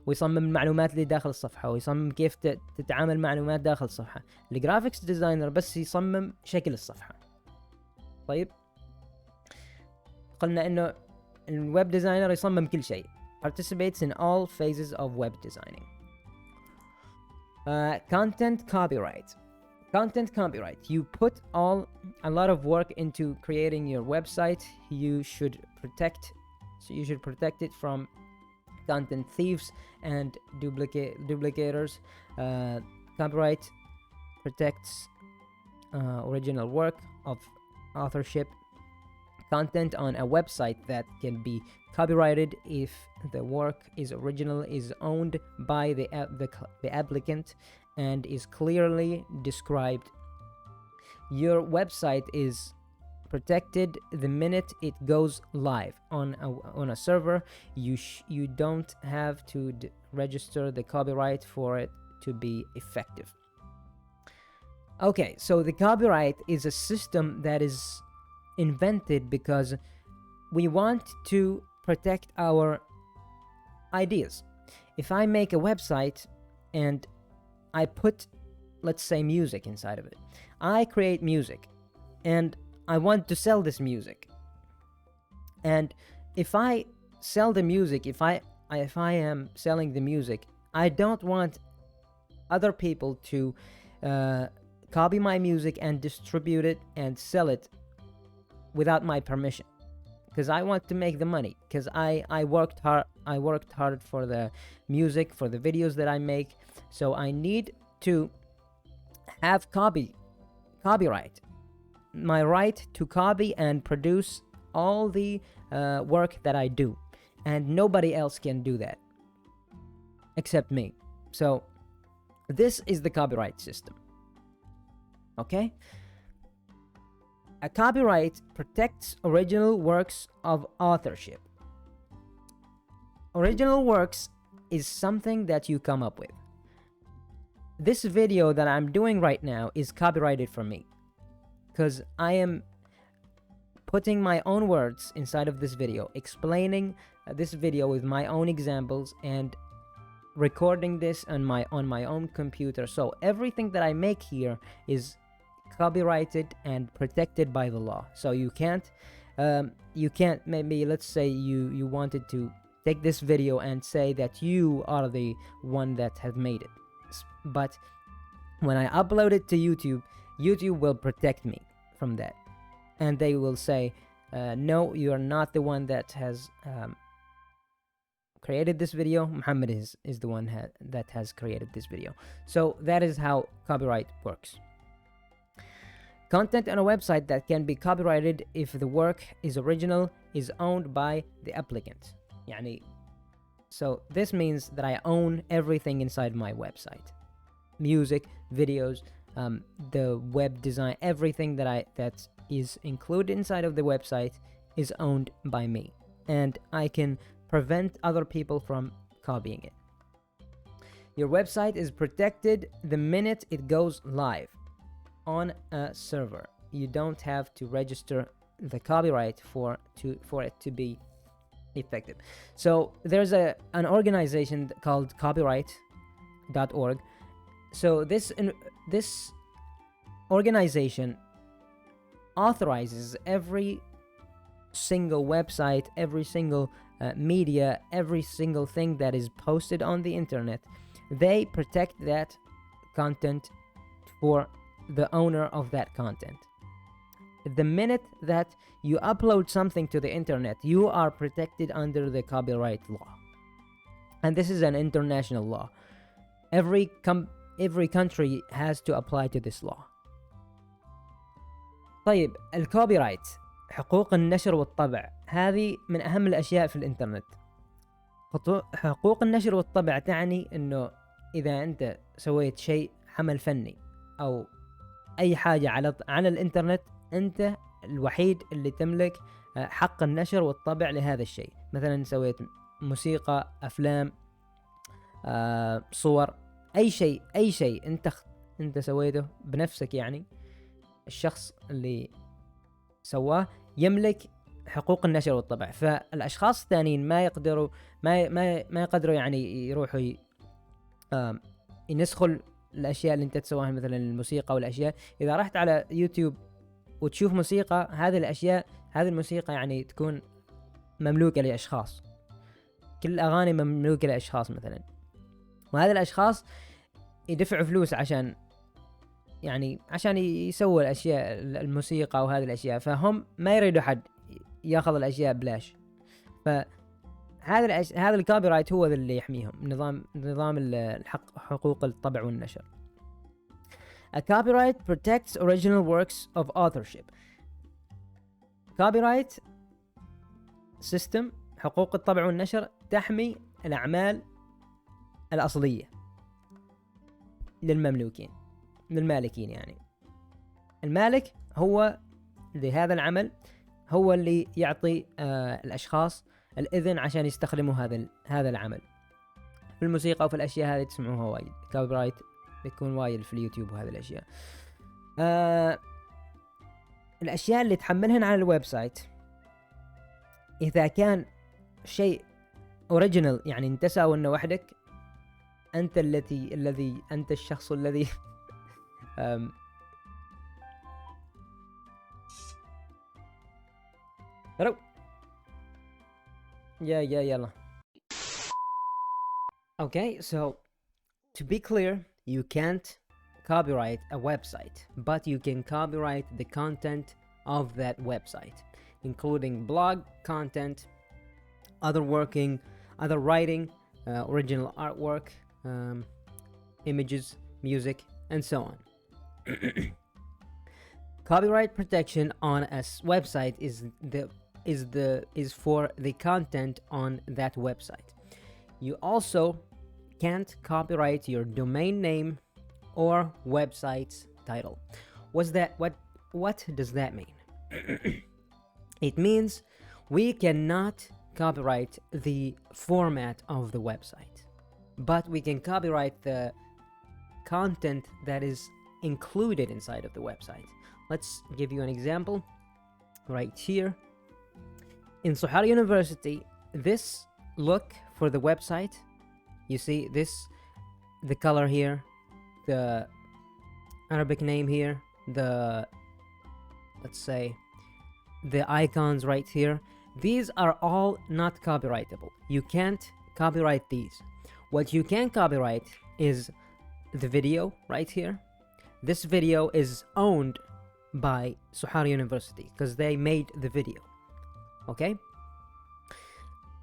S1: ويصمم المعلومات اللي داخل الصفحة، ويصمم كيف تتعامل مع معلومات داخل الصفحة. الجرافيكس ديزاينر بس يصمم شكل الصفحة. طيب، قلنا انه الويب ديزاينر يصمم كل شيء. Participates in all phases of web designing. Content copyright. Content copyright. You put a lot of work into creating your website. You should protect it from content thieves and duplicators. Copyright protects original work of authorship. Content on a website that can be copyrighted if the work is owned by the applicant and is clearly described. Your website is protected the minute it goes live on a server. You don't have to register the copyright for it to be effective. Okay, so the copyright is a system that is invented because we want to protect our ideas. If I make a website and I put, let's say, music inside of it, I create music and I want to sell this music, and if I sell the music, if I am selling the music, I don't want other people to copy my music and distribute it and sell it without my permission, because I want to make the money, because I worked hard for the music, for the videos that I make, so I need to have copyright, my right to copy and produce all the work that I do, and nobody else can do that except me. So this is the copyright system. Okay? A copyright protects original works of authorship. Original works is something that you come up with. This video that I'm doing right now is copyrighted for me, because I am putting my own words inside of this video, explaining this video with my own examples, and recording this on my own computer. So everything that I make here is copyrighted and protected by the law. So you can't maybe, let's say you wanted to take this video and say that you are the one that have made it, but when I upload it to YouTube will protect me from that, and they will say, no, you are not the one that has created this video. Muhammad is the one that has created this video. So that is how copyright works. Content on a website that can be copyrighted if the work is original is owned by the applicant. يعني, so this means that I own everything inside my website. Music, videos, the web design, everything that is included inside of the website is owned by me, and I can prevent other people from copying it. Your website is protected the minute it goes live on a server. You don't have to register the copyright for it to be effective. So there's an organization called copyright.org. So this organization authorizes every single website, every single media, every single thing that is posted on the internet, they protect that content for the owner of that content. The minute that you upload something to the internet, you are protected under the copyright law. And this is an international law. Every country has to apply to this law. طيب الكوبي رايت، حقوق النشر والطبع، هذه من أهم الأشياء في الإنترنت. حقوق النشر والطبع تعني إنه إذا أنت سويت شيء عمل فني أو أي حاجة على الإنترنت، أنت الوحيد اللي تملك حق النشر والطبع لهذا الشيء. مثلا سويت موسيقى، أفلام، صور، أي شيء أنت سويته بنفسك، يعني الشخص اللي سواه يملك حقوق النشر والطبع. فالأشخاص الثانيين ما يقدروا يعني يروحوا ينسخوا الأشياء اللي أنت تسواها، مثلا الموسيقى والأشياء. إذا رحت على يوتيوب وتشوف موسيقى، هذه الموسيقى يعني تكون مملوكة لأشخاص، كل الأغاني مملوكة لأشخاص مثلا، وهذه الأشخاص يدفعوا فلوس عشان يسووا الأشياء، الموسيقى وهذه الأشياء، فهم ما يريدوا حد ياخذ الأشياء بلاش. هذا الكوبي رايت هو اللي يحميهم، نظام حقوق الطبع والنشر. A copyright protects original works of authorship. copyright system، حقوق الطبع والنشر، تحمي الأعمال الأصلية للمالكين. يعني المالك هو لهذا العمل، هو اللي يعطي الأشخاص الإذن عشان يستخدموا هذا العمل. في الموسيقى وفي الأشياء هذه تسمعوها وايد، كوبي رايت بيكون وايد في اليوتيوب وهذه الأشياء. الأشياء اللي تحملهن على الويب سايت، إذا كان شيء اوريجينال، يعني انت ساوي وحدك، انت انت الشخص الذي يلا. Okay, so to be clear, you can't copyright a website, but you can copyright the content of that website, including blog content, other writing, original artwork, images, music, and so on. Copyright protection on a website is for the content on that website. You also can't copyright your domain name or website's title. What does that mean? It means we cannot copyright the format of the website, but we can copyright the content that is included inside of the website. Let's give you an example right here. In Suhar University, this look for the website, you see the color here, the Arabic name here, let's say the icons right here, these are all not copyrightable. You can't copyright these. What you can copyright is the video right here. This video is owned by Suhar University because they made the video. Okay?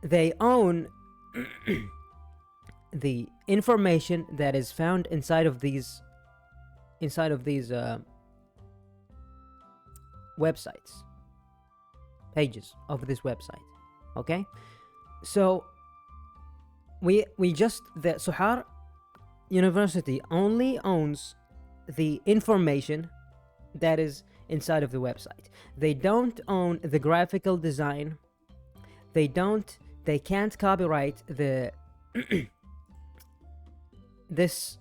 S1: They own the information that is found inside of these websites, pages of this website. Okay? So the Suhar University only owns the information that is inside of the website. They don't own the graphical design. They can't copyright this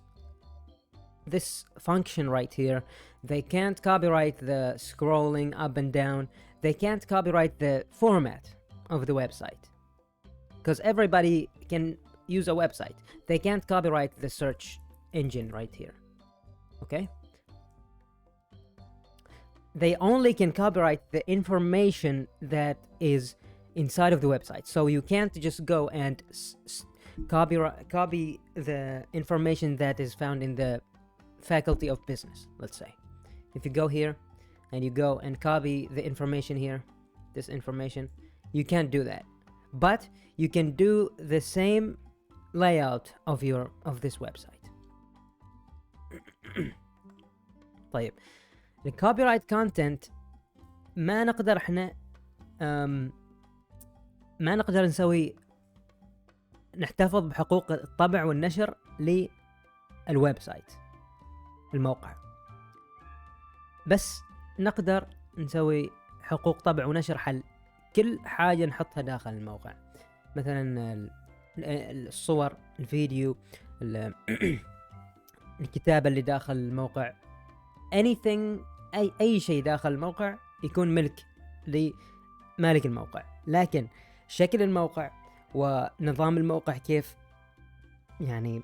S1: function right here. They can't copyright the scrolling up and down. They can't copyright the format of the website, because everybody can use a website. They can't copyright the search engine right here. Okay? They only can copyright the information that is
S2: inside of the website. So you can't just go and copy the information that is found in the faculty of business, let's say. If you go here and you go and copy the information here, this information, you can't do that. But you can do the same layout of this website. طيب الكوبيرايت كونتنت ما نقدر احنا ما نقدر نسوي نحتفظ بحقوق الطبع والنشر للويب سايت الموقع، بس نقدر نسوي حقوق طبع ونشر حل كل حاجة نحطها داخل الموقع. مثلا الصور، الفيديو، الكتابة اللي داخل الموقع، anything، أي شيء داخل الموقع يكون ملك لمالك الموقع. لكن شكل الموقع ونظام الموقع كيف يعني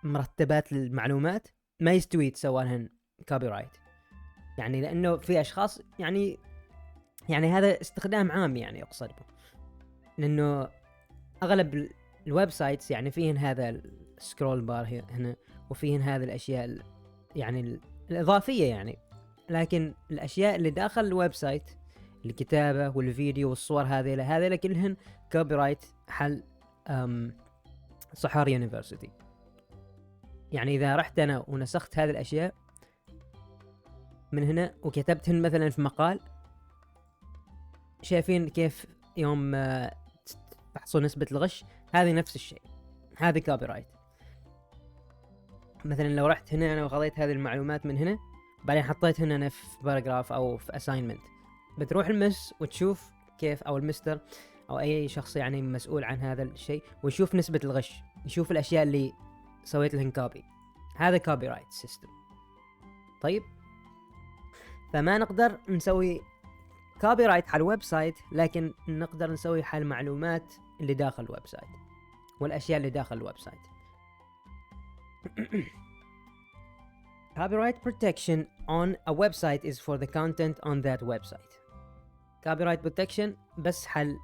S2: مرتبات المعلومات ما يستوي يتسوى لهن كوبي رايت، يعني لأنه في أشخاص يعني هذا استخدام عام يعني أقصد به، لأنه أغلب الويب سايتس يعني فيهن هذا السكرول بار هنا، وفيهن هذه الأشياء يعني الإضافية يعني. لكن الأشياء اللي داخل الويب سايت، الكتابة والفيديو والصور، هذه كلهن كوبي رايت حل صحار يونيفرسيتي. يعني إذا رحت أنا ونسخت هذه الأشياء من هنا وكتبتهن مثلا في مقال، شايفين كيف يوم تحصل نسبة الغش؟ هذه نفس الشيء، هذه كوبي رايت. مثلا لو رحت هنا أنا وخذيت هذه المعلومات من هنا، بعدين حطيت هنا أنا في باراجراف أو في أساينمنت، بتروح المس وتشوف كيف، أو المستر أو أي شخص يعني مسؤول عن هذا الشيء، ويشوف نسبة الغش، يشوف الأشياء اللي سويت لهن كوبي. هذا كوبي رايت سيستم. طيب فما نقدر نسوي كوبي رايت على الويب سايت، لكن نقدر نسوي حل المعلومات اللي داخل الويب سايت والأشياء اللي داخل الويب سايت. Copyright protection on a website is for the content on that website. Copyright protection بس حل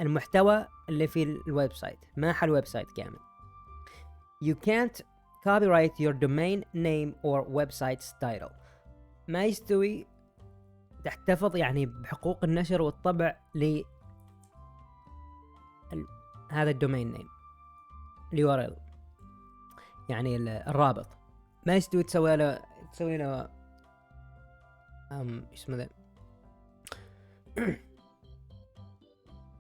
S2: المحتوى اللي في الويب سايت، ما حل الويب سايت كامل. You can't copyright your domain name or website's title. ما يستوي تحتفظ يعني بحقوق النشر والطبع ل هذا الدومين نيم، الURL يعني الرابط. ما يستوي تسوي له اسمه ذا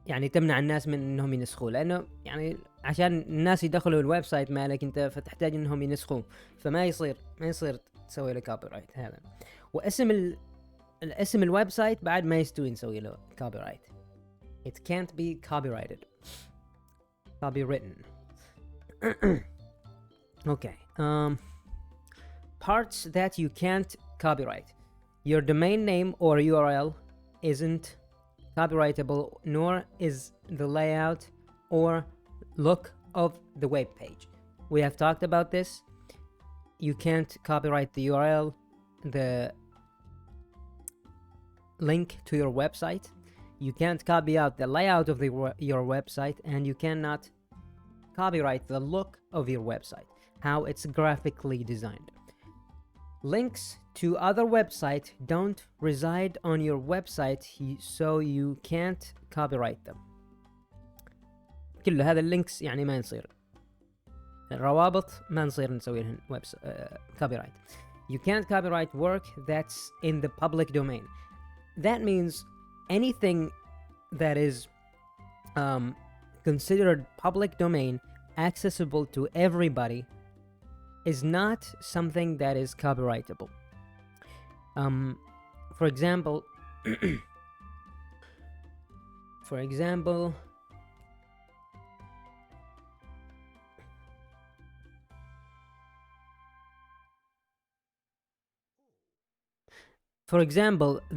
S2: يعني تمنع الناس من انهم ينسخوه، لانه يعني عشان الناس يدخلوا الويب سايت مالك انت فتحتاج انهم ينسخوه، فما يصير تسوي له كوبي رايت هذا. واسم الاسم الويب سايت بعد ما يستوي نسوي له كوبي رايت. It can't be copyrighted. Copywritten. Okay. Parts that you can't copyright. Your domain name or URL isn't copyrightable, nor is the layout or look of the web page. We have talked about this. You can't copyright the URL, the link to your website. You can't copy out the layout of your website, and you cannot copyright the look of your website, how it's graphically designed. Links to other websites don't reside on your website, so you can't copyright them. كل هذا اللينكس يعني ما نصير، الروابط ما نصير نسوي لهن copyright. You can't copyright work that's in the public domain. That means anything that is considered public domain, accessible to everybody, is not something that is copyrightable. For example,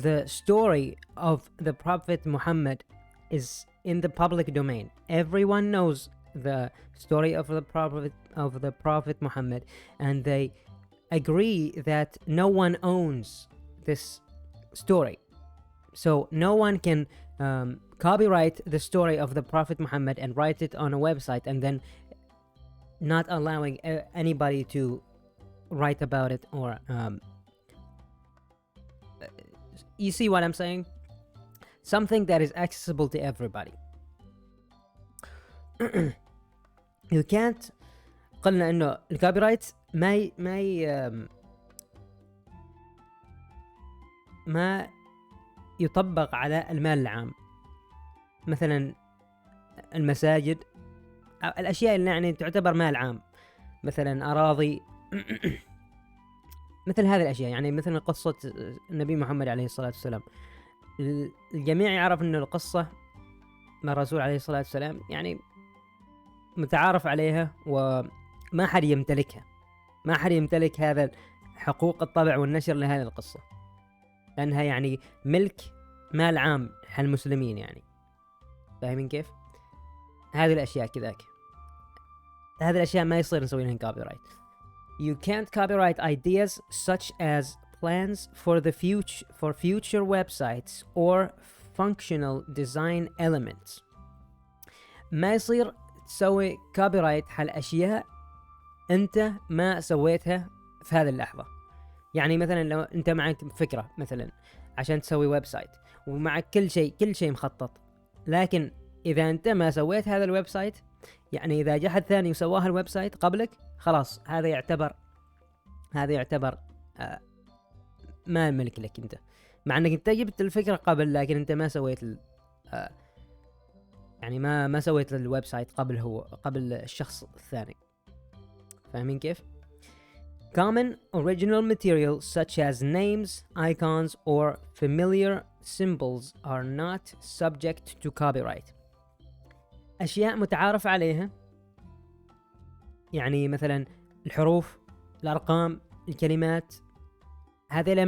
S2: the story of the Prophet Muhammad is in the public domain. Everyone knows the story of the Prophet Muhammad, and they agree that no one owns this story. So no one can copyright the story of the Prophet Muhammad and write it on a website and then not allowing anybody to write about it or you see what I'm saying? Something that is accessible to everybody. You can't. قلنا انه الكوبي رايت ما يطبق على المال العام، مثلا المساجد، الاشياء اللي يعني تعتبر مال عام، مثلا اراضي مثل هذه الاشياء. يعني مثل قصة النبي محمد عليه الصلاة والسلام، الجميع يعرف انه القصة مع الرسول عليه الصلاة والسلام يعني متعارف عليها، وما حد يمتلكها، ما حد يمتلك هذا حقوق الطبع والنشر لهذه القصة، لأنها يعني ملك مال عام المسلمين يعني. فاهمين كيف؟ هذه الأشياء كذاك، هذه الأشياء ما يصير نسوي لها copyright. You can't copyright ideas such as plans for future websites or functional design elements. ما يصير تسوي copyright حل أشياء أنت ما سويتها في هذه اللحظة. يعني مثلا لو أنت معك فكرة مثلا عشان تسوي ويب سايت ومعك كل شيء مخطط، لكن إذا أنت ما سويت هذا الويب سايت، يعني إذا جاء حد ثاني وسواها الويب سايت قبلك، خلاص هذا يعتبر ما ملك لك أنت، مع أنك أنت جبت الفكرة قبل، لكن أنت ما سويت يعني ما سويت الويب سايت قبل الشخص الثاني. فاهمين كيف؟ Common original material such as names, icons, or familiar symbols are not subject to copyright. أشياء متعارف عليها، يعني مثلا الحروف، الأرقام، الكلمات، هذه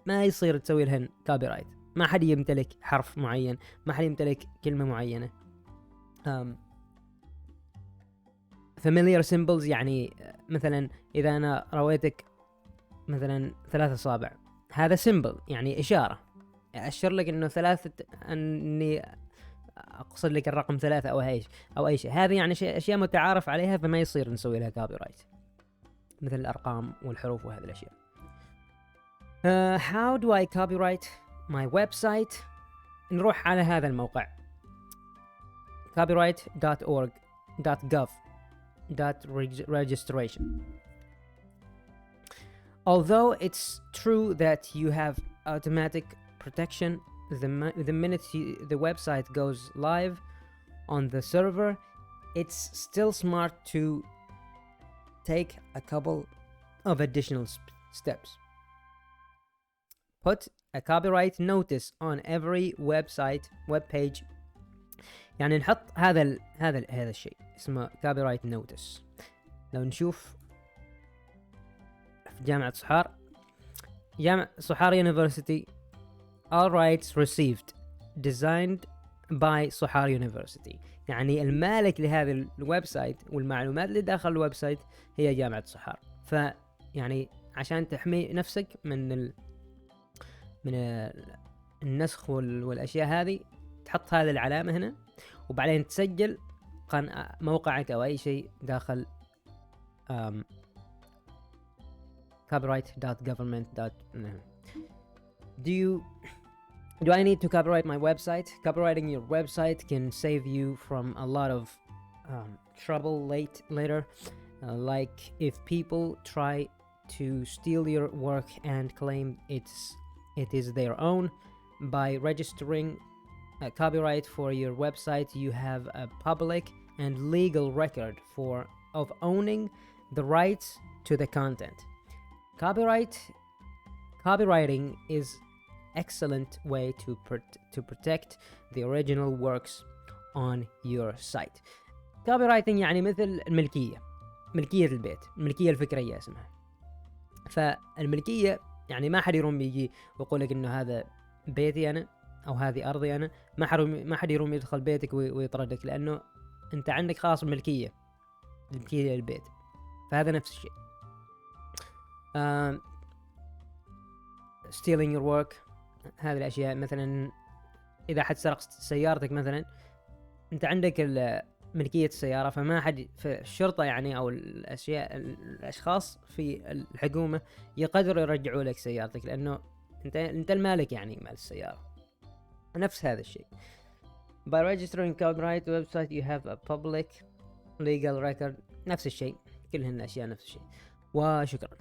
S2: ما يصير تسوي لهن copyright. ما حد يمتلك حرف معين، ما حد يمتلك كلمة معينة. familiar symbols يعني مثلا إذا أنا رويتك مثلا 3 أصابع، هذا symbol يعني إشارة أشر لك إنه أني أقصد لك الرقم 3 أو أي شيء. هذه يعني أشياء متعارف عليها، فما يصير نسوي لها copyright، مثل الأرقام والحروف وهذه الأشياء. How do I copyright my website؟ نروح على هذا الموقع copyright.org.gov.registration. Although it's true that you have automatic protection the minute the website goes live on the server, it's still smart to take a couple of additional steps. Put a copyright notice on every web page. يعني نحط هذا الشيء اسمه copyright notice. لو نشوف في جامعة صحار University, all rights received designed by صحار University. يعني المالك لهذا الويب سايت والمعلومات اللي داخل الويب سايت هي جامعة صحار. فيعني عشان تحمي نفسك من النسخ والأشياء هذه، تحط هذه العلامة هنا، وبعدين تسجل موقعك أو أي شيء داخل copyright.government. Do I need to copyright my website? Copyrighting your website can save you from a lot of trouble later, like if people try to steal your work and claim it is their own. By registering a copyright for your website, you have a public and legal record of owning the rights to the content. Copywriting is excellent way to protect the original works on your site. Copywriting يعني مثل ملكية البيت، الملكية الفكرية اسمها. فالملكية يعني ما حد يروم يجي ويقول لك انه هذا بيتي انا او هذه ارضي انا، ما حد يروم يدخل بيتك ويطردك، لانه انت عندك خلاص الملكية للبيت. فهذا نفس الشيء. Stealing your work, هذه الاشياء. مثلا اذا حد سرق سيارتك مثلا، انت عندك ملكية السيارة، فما حد في الشرطة يعني او الاشخاص في الحكومة يقدروا يرجعوا لك سيارتك، لانه انت المالك يعني مال السيارة. نفس هذا الشيء. By registering copyright website you have a public legal record. نفس الشيء، كلهن اشياء نفس الشيء. وشكرا.